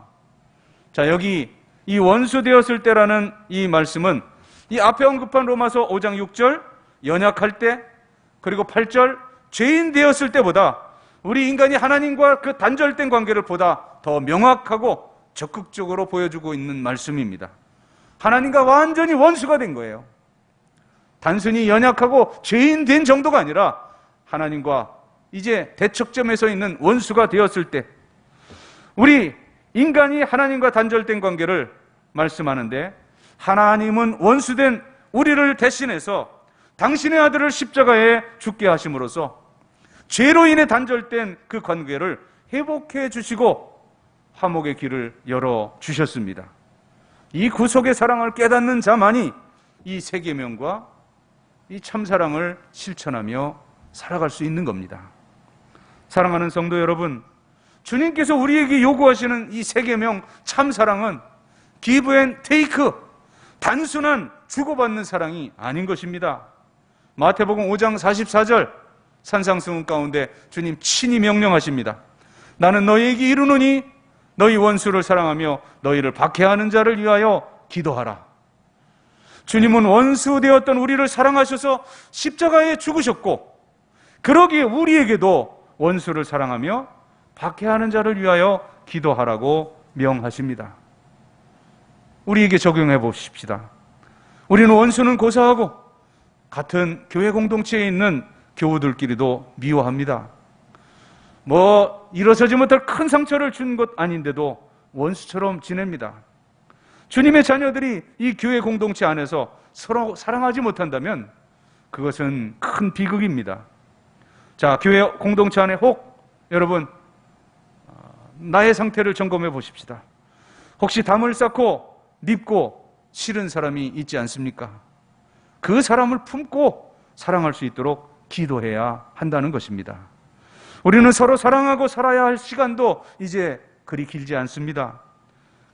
자, 여기 이 원수 되었을 때라는 이 말씀은 이 앞에 언급한 로마서 5장 6절 연약할 때, 그리고 8절 죄인 되었을 때보다 우리 인간이 하나님과 그 단절된 관계를 보다 더 명확하고 적극적으로 보여주고 있는 말씀입니다. 하나님과 완전히 원수가 된 거예요. 단순히 연약하고 죄인 된 정도가 아니라 하나님과 이제 대척점에 서 있는 원수가 되었을 때, 우리 인간이 하나님과 단절된 관계를 말씀하는데, 하나님은 원수된 우리를 대신해서 당신의 아들을 십자가에 죽게 하심으로써 죄로 인해 단절된 그 관계를 회복해 주시고 화목의 길을 열어 주셨습니다. 이 구속의 사랑을 깨닫는 자만이 이 새 계명과 이 참사랑을 실천하며 살아갈 수 있는 겁니다. 사랑하는 성도 여러분, 주님께서 우리에게 요구하시는 이 새 계명 참사랑은 give and take, 단순한 주고받는 사랑이 아닌 것입니다. 마태복음 5장 44절 산상수훈 가운데 주님 친히 명령하십니다. 나는 너희에게 이르노니 너희 원수를 사랑하며 너희를 박해하는 자를 위하여 기도하라. 주님은 원수 되었던 우리를 사랑하셔서 십자가에 죽으셨고, 그러기에 우리에게도 원수를 사랑하며 박해하는 자를 위하여 기도하라고 명하십니다. 우리에게 적용해 보십시다. 우리는 원수는 고사하고 같은 교회 공동체에 있는 교우들끼리도 미워합니다. 일어서지 못할 큰 상처를 준 것 아닌데도 원수처럼 지냅니다. 주님의 자녀들이 이 교회 공동체 안에서 서로 사랑하지 못한다면 그것은 큰 비극입니다. 자, 교회 공동체 안에 여러분 나의 상태를 점검해 보십시다. 혹시 담을 쌓고 밉고 싫은 사람이 있지 않습니까? 그 사람을 품고 사랑할 수 있도록 기도해야 한다는 것입니다. 우리는 서로 사랑하고 살아야 할 시간도 이제 그리 길지 않습니다.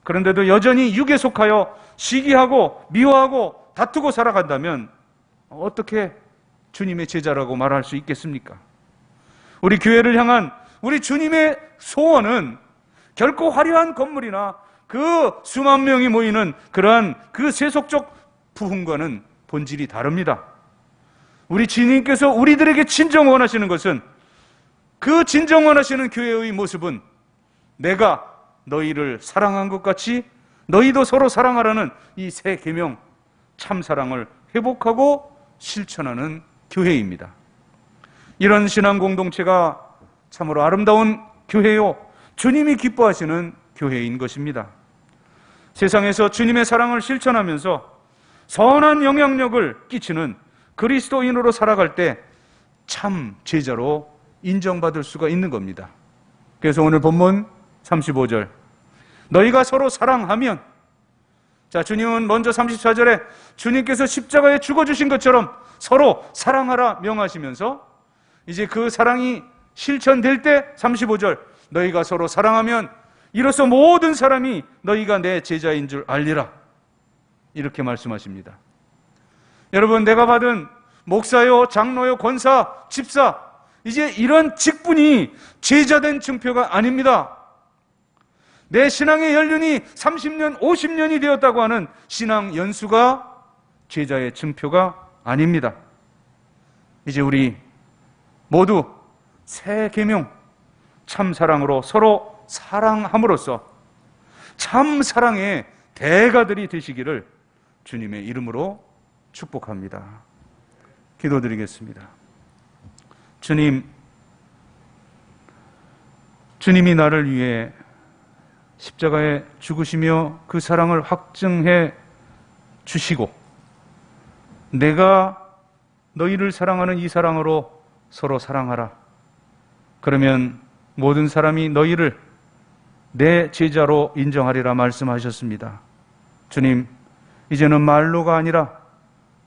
그런데도 여전히 육에 속하여 시기하고 미워하고 다투고 살아간다면 어떻게 주님의 제자라고 말할 수 있겠습니까? 우리 교회를 향한 우리 주님의 소원은 결코 화려한 건물이나 그 수만 명이 모이는 그러한 그 세속적 부흥과는 본질이 다릅니다. 우리 주님께서 우리들에게 진정 원하시는 것은, 그 진정 원하시는 교회의 모습은 내가 너희를 사랑한 것 같이 너희도 서로 사랑하라는 이 새 계명 참사랑을 회복하고 실천하는 교회입니다. 이런 신앙 공동체가 참으로 아름다운 교회요, 주님이 기뻐하시는 교회인 것입니다. 세상에서 주님의 사랑을 실천하면서 선한 영향력을 끼치는 그리스도인으로 살아갈 때 참 제자로 인정받을 수가 있는 겁니다. 그래서 오늘 본문 35절, 너희가 서로 사랑하면, 자, 주님은 먼저 34절에 주님께서 십자가에 죽어주신 것처럼 서로 사랑하라 명하시면서 이제 그 사랑이 실천될 때 35절, 너희가 서로 사랑하면 이로써 모든 사람이 너희가 내 제자인 줄 알리라, 이렇게 말씀하십니다. 여러분, 내가 받은 목사요, 장로요, 권사, 집사, 이제 이런 직분이 제자된 증표가 아닙니다. 내 신앙의 연륜이 30년, 50년이 되었다고 하는 신앙 연수가 제자의 증표가 아닙니다. 이제 우리 모두 새 계명 참사랑으로 서로 사랑함으로써 참사랑의 대가들이 되시기를 주님의 이름으로 축복합니다. 기도드리겠습니다. 주님이 나를 위해 십자가에 죽으시며 그 사랑을 확증해 주시고, 내가 너희를 사랑하는 이 사랑으로 서로 사랑하라. 그러면 모든 사람이 너희를 내 제자로 인정하리라 말씀하셨습니다. 주님, 이제는 말로가 아니라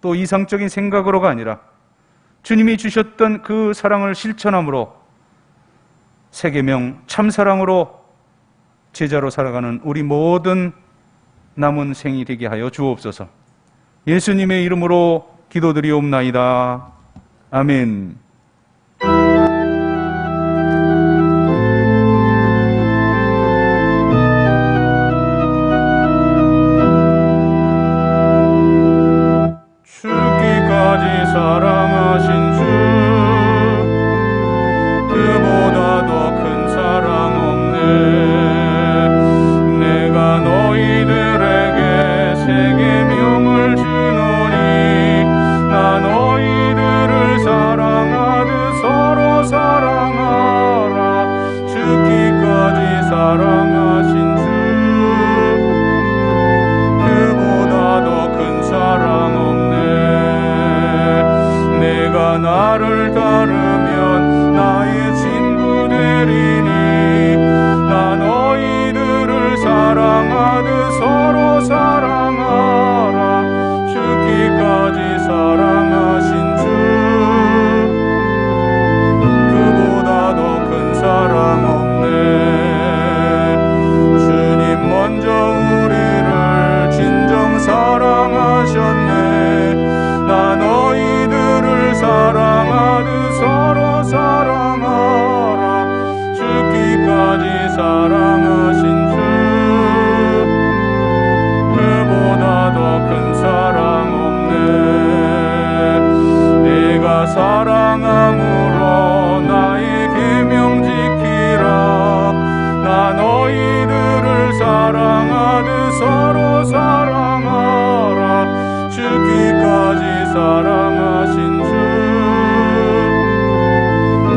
또 이상적인 생각으로가 아니라 주님이 주셨던 그 사랑을 실천함으로 세계명 참사랑으로 제자로 살아가는 우리 모든 남은 생이 되게 하여 주옵소서. 예수님의 이름으로 기도드리옵나이다. 아멘. 죽기까지 사랑하신 주, 그보다 더 큰 사랑 없네. 내가 너희들에게 새 계명을 주노니 나 너희들을 사랑하듯 서로 사랑하라. 죽기까지 사랑하신 주, 그보다 더 큰 사랑 없네. 내가 나를 따르면 나의 친구 되리니 나 너희들을 사랑하듯 서로 사랑하라. 죽기까지 사랑하신 주, 그보다 더 큰 사랑 없네. 주님 먼저 우리를 진정 사랑하셨네. 나 너희들을 사랑하듯 서로 사랑하라. 죽기까지 사랑하신 주, 그보다 더 큰 사랑 없네. 내가 사랑함으로 나의 계명 지키라. 나 너희들을 사랑하듯 서로 사랑하라. 죽기까지 사랑하신 주,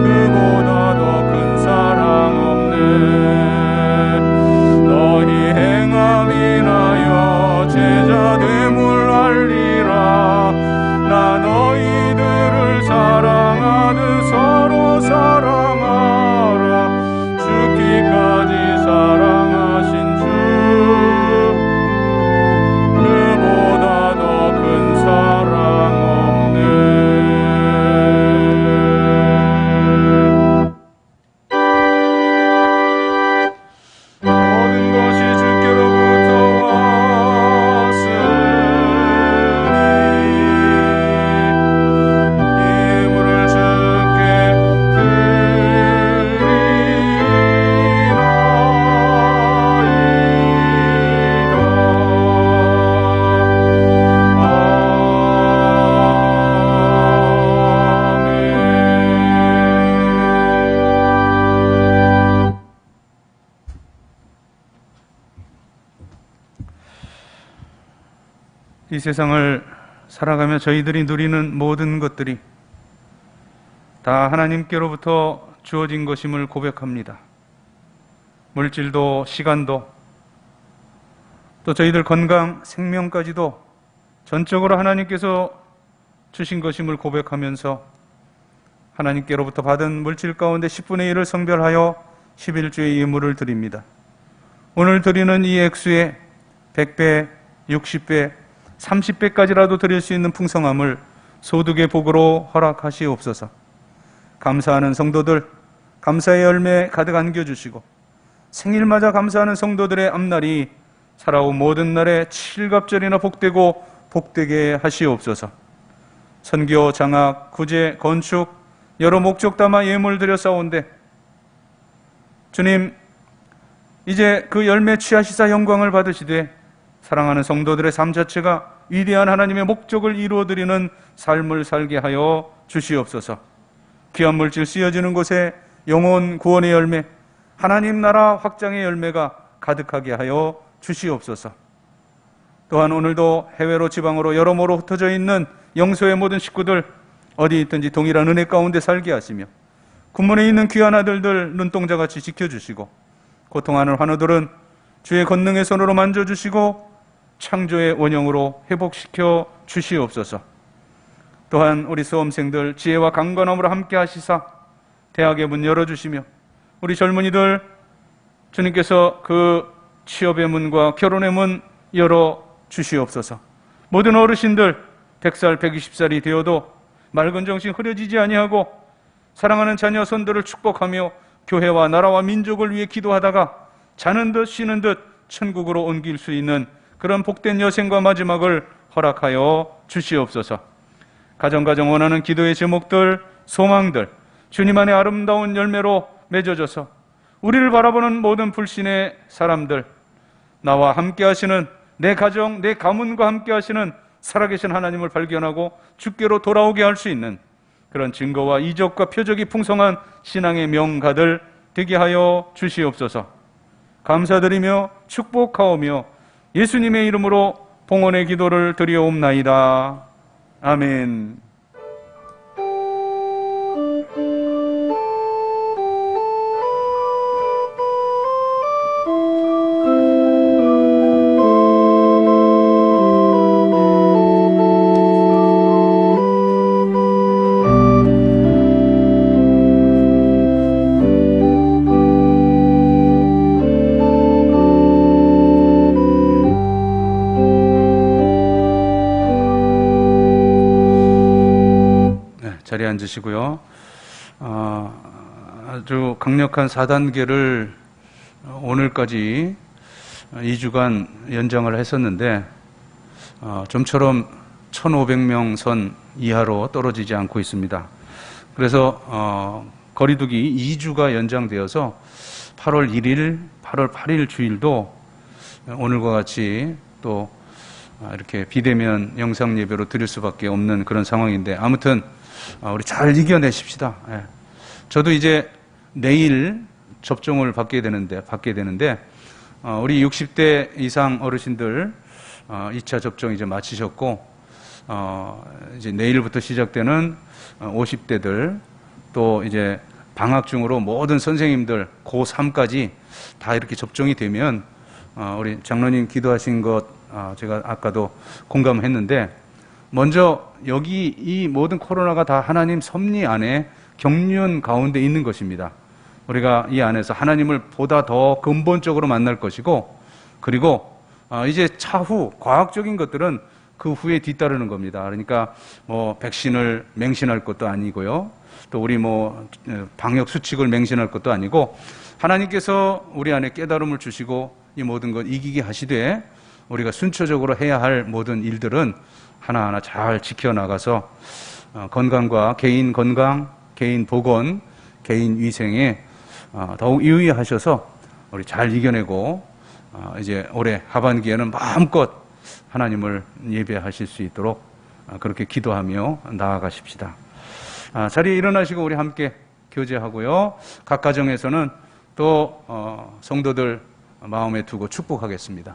그보다 더 큰 사랑 없네. 너희 행함 인하여 제자 됨을 알리라. 나 너희들을 사랑하듯 서로 사랑하라. 죽기까지 사랑하신 주, 그보다 더 큰 사랑 없네. 모든 것이 주께로부터 왔으니 이 예물을 주께 이 세상을 살아가며 저희들이 누리는 모든 것들이 다 하나님께로부터 주어진 것임을 고백합니다. 물질도 시간도 또 저희들 건강, 생명까지도 전적으로 하나님께서 주신 것임을 고백하면서 하나님께로부터 받은 물질 가운데 10분의 1을 성별하여 11주의 예물을 드립니다. 오늘 드리는 이 액수에 100배, 60배, 30배까지라도 드릴 수 있는 풍성함을 소득의 복으로 허락하시옵소서. 감사하는 성도들, 감사의 열매 가득 안겨주시고 생일맞아 감사하는 성도들의 앞날이 살아온 모든 날에 칠갑절이나 복되고 복되게 하시옵소서. 선교, 장학, 구제, 건축 여러 목적 담아 예물 드려 싸운데 주님, 이제 그 열매 취하시사 영광을 받으시되 사랑하는 성도들의 삶 자체가 위대한 하나님의 목적을 이루어드리는 삶을 살게 하여 주시옵소서. 귀한 물질 쓰여지는 곳에 영혼 구원의 열매, 하나님 나라 확장의 열매가 가득하게 하여 주시옵소서. 또한 오늘도 해외로 지방으로 여러모로 흩어져 있는 영소의 모든 식구들 어디 있든지 동일한 은혜 가운데 살게 하시며 군문에 있는 귀한 아들들 눈동자같이 지켜주시고 고통하는 환우들은 주의 권능의 손으로 만져주시고 창조의 원형으로 회복시켜 주시옵소서. 또한 우리 수험생들 지혜와 강건함으로 함께 하시사 대학의 문 열어주시며, 우리 젊은이들 주님께서 그 취업의 문과 결혼의 문 열어주시옵소서. 모든 어르신들 100살 120살이 되어도 맑은 정신 흐려지지 아니하고 사랑하는 자녀 손들을 축복하며 교회와 나라와 민족을 위해 기도하다가 자는 듯 쉬는 듯 천국으로 옮길 수 있는 그런 복된 여생과 마지막을 허락하여 주시옵소서. 가정 원하는 기도의 제목들, 소망들 주님 안에 아름다운 열매로 맺어져서 우리를 바라보는 모든 불신의 사람들, 나와 함께 하시는 내 가정, 내 가문과 함께 하시는 살아계신 하나님을 발견하고 주께로 돌아오게 할 수 있는 그런 증거와 이적과 표적이 풍성한 신앙의 명가들 되게 하여 주시옵소서. 감사드리며 축복하오며 예수님의 이름으로 봉헌의 기도를 드리옵나이다. 아멘. 자리에 앉으시고요. 아주 강력한 4단계를 오늘까지 2주간 연장을 했었는데 좀처럼 1,500명 선 이하로 떨어지지 않고 있습니다. 그래서 거리두기 2주가 연장되어서 8월 1일, 8월 8일 주일도 오늘과 같이 또 이렇게 비대면 영상 예배로 드릴 수밖에 없는 그런 상황인데, 아무튼 우리 잘 이겨내십시다. 예. 저도 이제 내일 접종을 받게 되는데 우리 60대 이상 어르신들 2차 접종 이제 마치셨고 이제 내일부터 시작되는 50대들, 또 이제 방학 중으로 모든 선생님들 고3까지 다 이렇게 접종이 되면 우리 장로님 기도하신 것 제가 아까도 공감했는데, 먼저 여기 이 모든 코로나가 다 하나님 섭리 안에 경륜 가운데 있는 것입니다. 우리가 이 안에서 하나님을 보다 더 근본적으로 만날 것이고, 그리고 이제 차후 과학적인 것들은 그 후에 뒤따르는 겁니다. 그러니까 뭐 백신을 맹신할 것도 아니고요, 또 우리 뭐 방역 수칙을 맹신할 것도 아니고, 하나님께서 우리 안에 깨달음을 주시고 이 모든 것 이기게 하시되 우리가 순초적으로 해야 할 모든 일들은 하나하나 잘 지켜나가서 건강과 개인 건강, 개인 보건, 개인 위생에 더욱 유의하셔서 우리 잘 이겨내고 이제 올해 하반기에는 마음껏 하나님을 예배하실 수 있도록 그렇게 기도하며 나아가십시다. 자리에 일어나시고 우리 함께 교제하고요. 각 가정에서는 또 성도들 마음에 두고 축복하겠습니다.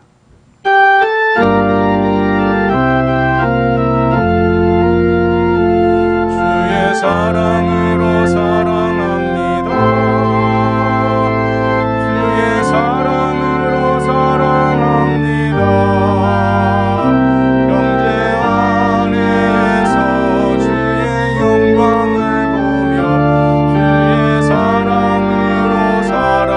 주의 사랑으로 사랑합니다. 주의 사랑으로 사랑합니다. 형제 안에서 주의 영광을 보며 주의 사랑으로 사랑합니다.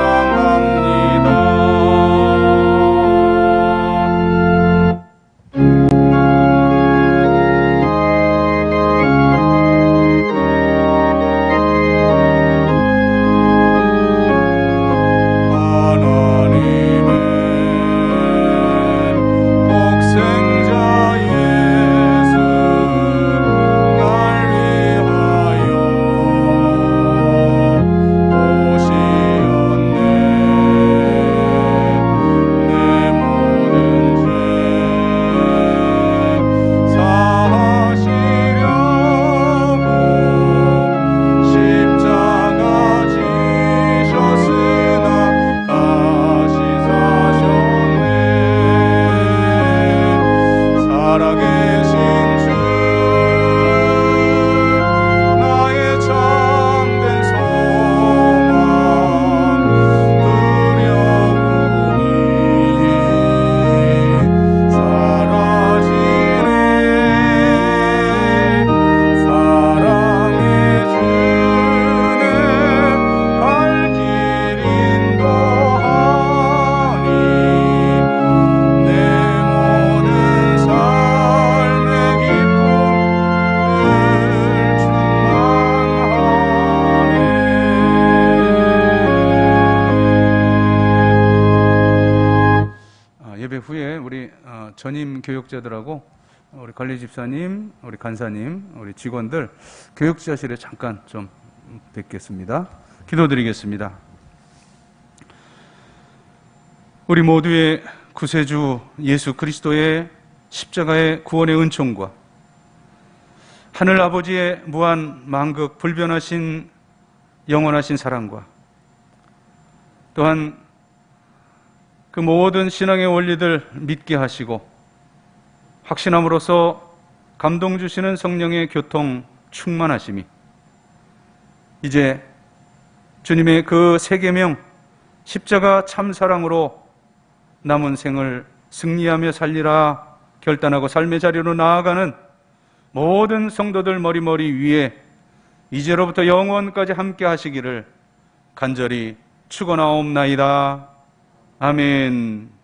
전임 교육자들하고 우리 관리 집사님, 우리 간사님, 우리 직원들 교육자실에 잠깐 좀 뵙겠습니다. 기도드리겠습니다. 우리 모두의 구세주 예수 그리스도의 십자가의 구원의 은총과 하늘 아버지의 무한 만극 불변하신 영원하신 사랑과 또한 그 모든 신앙의 원리들 믿게 하시고 확신함으로써 감동 주시는 성령의 교통 충만하심이 이제 주님의 그 세 계명 십자가 참사랑으로 남은 생을 승리하며 살리라 결단하고 삶의 자리로 나아가는 모든 성도들 머리머리 위에 이제로부터 영원까지 함께 하시기를 간절히 축원하옵나이다. 아멘.